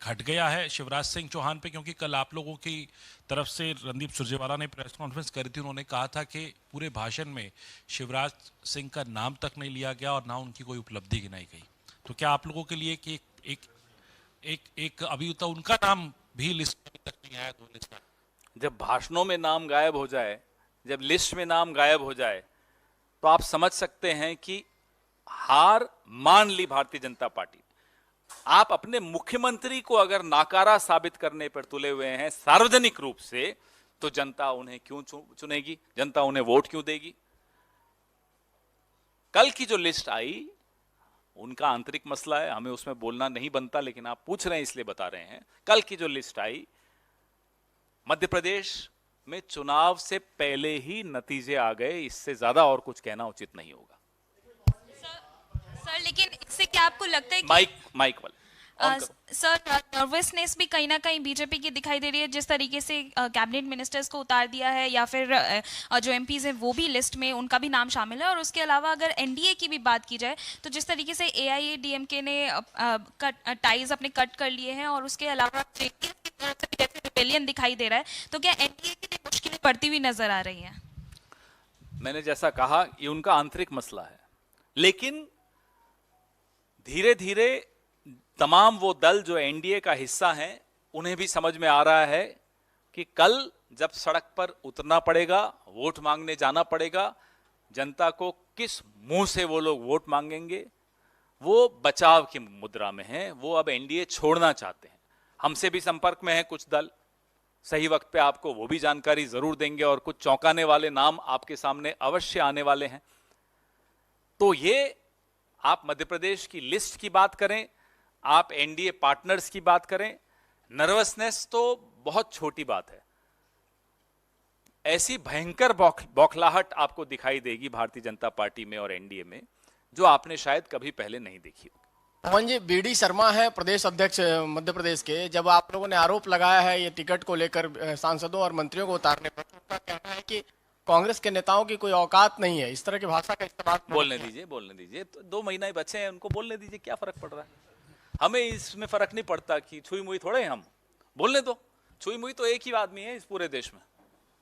घट गया है शिवराज सिंह चौहान पे? क्योंकि कल आप लोगों की तरफ से रणदीप सुरजेवाला ने प्रेस कॉन्फ्रेंस करी थी, उन्होंने कहा था कि पूरे भाषण में शिवराज सिंह का नाम तक नहीं लिया गया और ना उनकी कोई उपलब्धि गिनाई गई। तो क्या आप लोगों के लिए कि एक अभी तो उनका नाम भी लिस्ट में तक नहीं आया, 2 लिस्ट? जब भाषणों में नाम गायब हो जाए, जब लिस्ट में नाम गायब हो जाए, तो आप समझ सकते हैं कि हार मान ली भारतीय जनता पार्टी। आप अपने मुख्यमंत्री को अगर नाकारा साबित करने पर तुले हुए हैं सार्वजनिक रूप से, तो जनता उन्हें क्यों चुनेगी? जनता उन्हें वोट क्यों देगी? कल की जो लिस्ट आई उनका आंतरिक मसला है, हमें उसमें बोलना नहीं बनता, लेकिन आप पूछ रहे हैं इसलिए बता रहे हैं। कल की जो लिस्ट आई, मध्य प्रदेश में चुनाव से पहले ही नतीजे आ गए, इससे ज्यादा और कुछ कहना उचित नहीं होगा। सर, लेकिन इससे क्या आपको लगता है कि माइक वाले सर, नर्वसनेस भी कहीं ना कहीं बीजेपी की दिखाई दे रही है, जिस तरीके से कैबिनेट मिनिस्टर्स को उतार दिया है, या फिर जो एमपीज हैं वो भी लिस्ट में, उनका भी नाम शामिल है। और उसके अलावा अगर एनडीए की भी बात की जाए तो जिस तरीके से एआईएडीएमके ने टाइज अपने कट कर लिए हैं, और उसके अलावा जेडीएस की तरफ से भी जैसे रिबेलियन दिखाई दे रहा है, तो क्या एनडीए के लिए मुश्किलें बढ़ती हुई नजर आ रही हैं? मैंने जैसा कहा, ये उनका आंतरिक मसला है, लेकिन धीरे धीरे तमाम वो दल जो एनडीए का हिस्सा हैं, उन्हें भी समझ में आ रहा है कि कल जब सड़क पर उतरना पड़ेगा, वोट मांगने जाना पड़ेगा, जनता को किस मुंह से वो लोग वोट मांगेंगे। वो बचाव की मुद्रा में हैं, वो अब एनडीए छोड़ना चाहते हैं। हमसे भी संपर्क में है कुछ दल, सही वक्त पे आपको वो भी जानकारी जरूर देंगे और कुछ चौंकाने वाले नाम आपके सामने अवश्य आने वाले हैं। तो ये आप मध्य प्रदेश की लिस्ट की बात करें, आप एनडीए पार्टनर्स की बात करें, नर्वसनेस तो बहुत छोटी बात है। ऐसी भयंकर बौखलाहट आपको दिखाई देगी भारतीय जनता पार्टी में और एनडीए में, जो आपने शायद कभी पहले नहीं देखी होगी। पवन जी, बीडी शर्मा है प्रदेश अध्यक्ष मध्य प्रदेश के। जब आप लोगों ने आरोप लगाया है ये टिकट को लेकर सांसदों और मंत्रियों को उतारने पर, उनका कहना है कि कांग्रेस के नेताओं की कोई औकात नहीं है, इस तरह की भाषा का इस्तेमाल। बोलने दीजिए, तो 2 महीना ही बचे हैं, उनको बोलने दीजिए, क्या फर्क पड़ रहा है? हमें इसमें फर्क नहीं पड़ता कि छुई मुई थोड़े, हम बोलने दो। छुई मुई तो एक ही आदमी है इस पूरे देश में।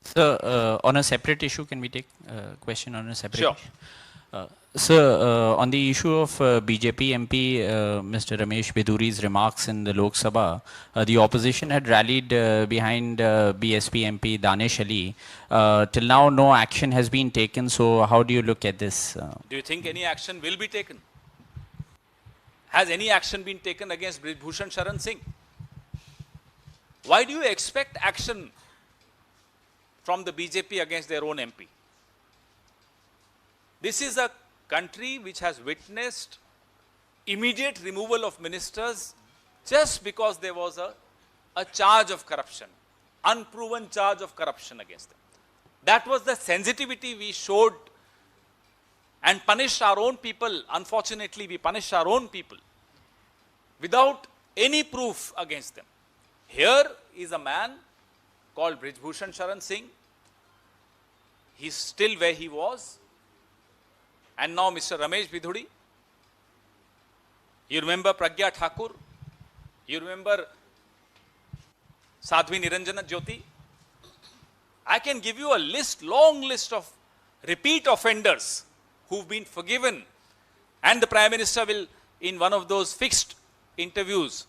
Sir, on a separate issue, can we take a question on a separate Sure. issue? Sir, on the issue of BJP MP Mr. Ramesh Beduri's remarks in the Lok Sabha, the opposition had rallied behind BSP MP Danish Ali. Till now, no action has been taken. So, how do you look at this? Do you think any action will be taken? Has any action been taken against Bhushan Sharan Singh? Why do you expect action from the BJP against their own MP? This is a country which has witnessed immediate removal of ministers just because there was a a charge of corruption, unproven charge of corruption against them. That was the sensitivity we showed and punished our own people. Unfortunately, we punished our own people without any proof against them. Here is a man called Brijbhushan Sharan Singh. He's still where he was. And now Mr. Ramesh Bidhuri. You remember Pragya Thakur? You remember Sadhvi Niranjana Jyoti? I can give you a list, long list of repeat offenders who've been forgiven. And the Prime Minister will, in one of those fixed interviews,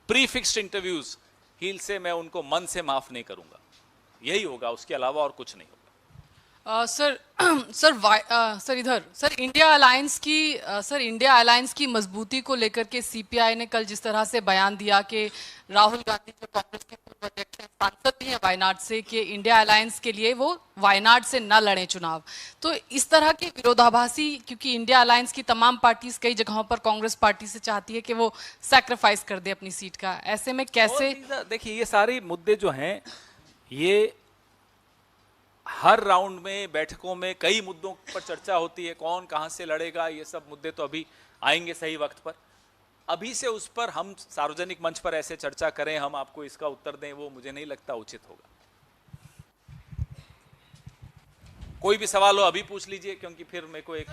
pre-fixed interviews, he'll say, मैं उनको मन से माफ नहीं करूंगा. यही होगा, उसके अलावा और कुछ नहीं होगा. सर इधर सर इंडिया अलायंस की मजबूती को लेकर के सीपीआई ने कल जिस तरह से बयान दिया कि राहुल गांधी जो कांग्रेस के पूर्व अध्यक्ष हैं, सांसद भी हैं वायनाड से, कि इंडिया अलायंस के लिए वो वायनाड से न लड़ें चुनाव, तो इस तरह के विरोधाभासी, क्योंकि इंडिया अलायंस की तमाम पार्टीज कई जगहों पर कांग्रेस पार्टी से चाहती है कि वो सैक्रिफाइस कर दे अपनी सीट का, ऐसे में कैसे? देखिए, ये सारे मुद्दे जो हैं, ये हर राउंड में, बैठकों में कई मुद्दों पर चर्चा होती है. कौन कहां से लड़ेगा, ये सब मुद्दे तो अभी आएंगे सही वक्त पर. अभी से उस पर हम सार्वजनिक मंच पर ऐसे चर्चा करें, हम आपको इसका उत्तर दें, वो मुझे नहीं लगता उचित होगा. कोई भी सवाल हो अभी पूछ लीजिए, क्योंकि फिर मेरे को एक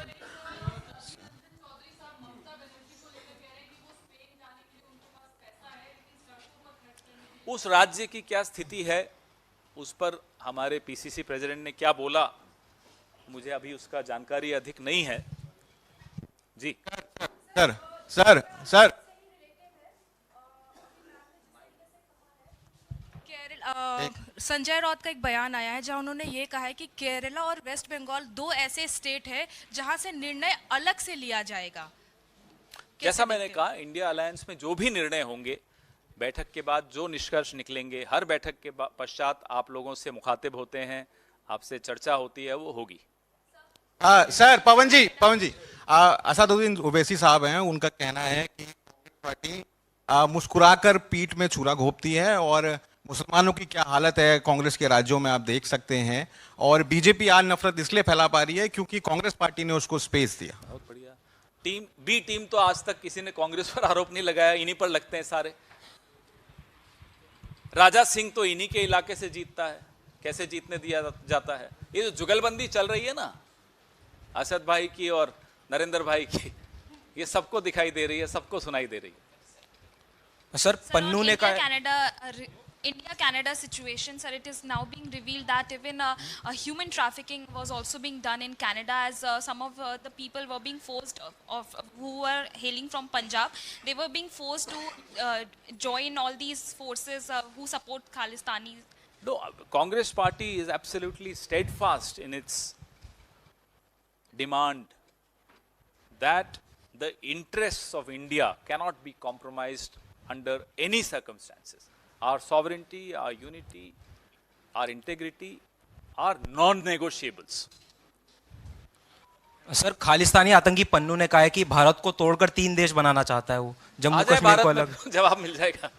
उस राज्य की क्या स्थिति है, उस पर हमारे पीसीसी प्रेसिडेंट ने क्या बोला, मुझे अभी उसका जानकारी अधिक नहीं है. जी सर संजय राउत का एक बयान आया है जहां उन्होंने ये कहा है कि केरला और वेस्ट बंगाल दो ऐसे स्टेट है जहां से निर्णय अलग से लिया जाएगा. जैसा मैंने कहा, इंडिया अलायंस में जो भी निर्णय होंगे, बैठक के बाद जो निष्कर्ष निकलेंगे, हर बैठक के पश्चात आप लोगों से मुखातिब होते हैं, आपसे चर्चा होती है, वो होगी. सर पवन जी असदुद्दीन ओवैसी साहब हैं, उनका कहना है कि कांग्रेस पार्टी मुस्कुराकर पीठ में छुरा घोंपती है और मुसलमानों की क्या हालत है कांग्रेस के राज्यों में आप देख सकते हैं, और बीजेपी आज नफरत इसलिए फैला पा रही है क्योंकि कांग्रेस पार्टी ने उसको स्पेस दिया. बहुत बढ़िया. टीम तो आज तक किसी ने कांग्रेस पर आरोप नहीं लगाया, इन्हीं पर लगते हैं सारे. राजा सिंह तो इन्हीं के इलाके से जीतता है, कैसे जीतने दिया जाता है? ये जो जुगलबंदी चल रही है ना, असद भाई की और नरेंद्र भाई की, ये सबको दिखाई दे रही है, सबको सुनाई दे रही है. सर पन्नू ने कहा India-Canada situation, sir, it is now being revealed that even human trafficking was also being done in Canada, as some of the people were being forced, who were hailing from Punjab, they were being forced to join all these forces who support Khalistani. No, Congress party is absolutely steadfast in its demand that the interests of India cannot be compromised under any circumstances. Our sovereignty, our unity, our integrity are non-negotiables. Sir Khalistani आतंकी पन्नू ने कहा है कि भारत को तोड़कर 3 देश बनाना चाहता है वो, जम्मू कश्मीर को अलग. जवाब मिल जाएगा.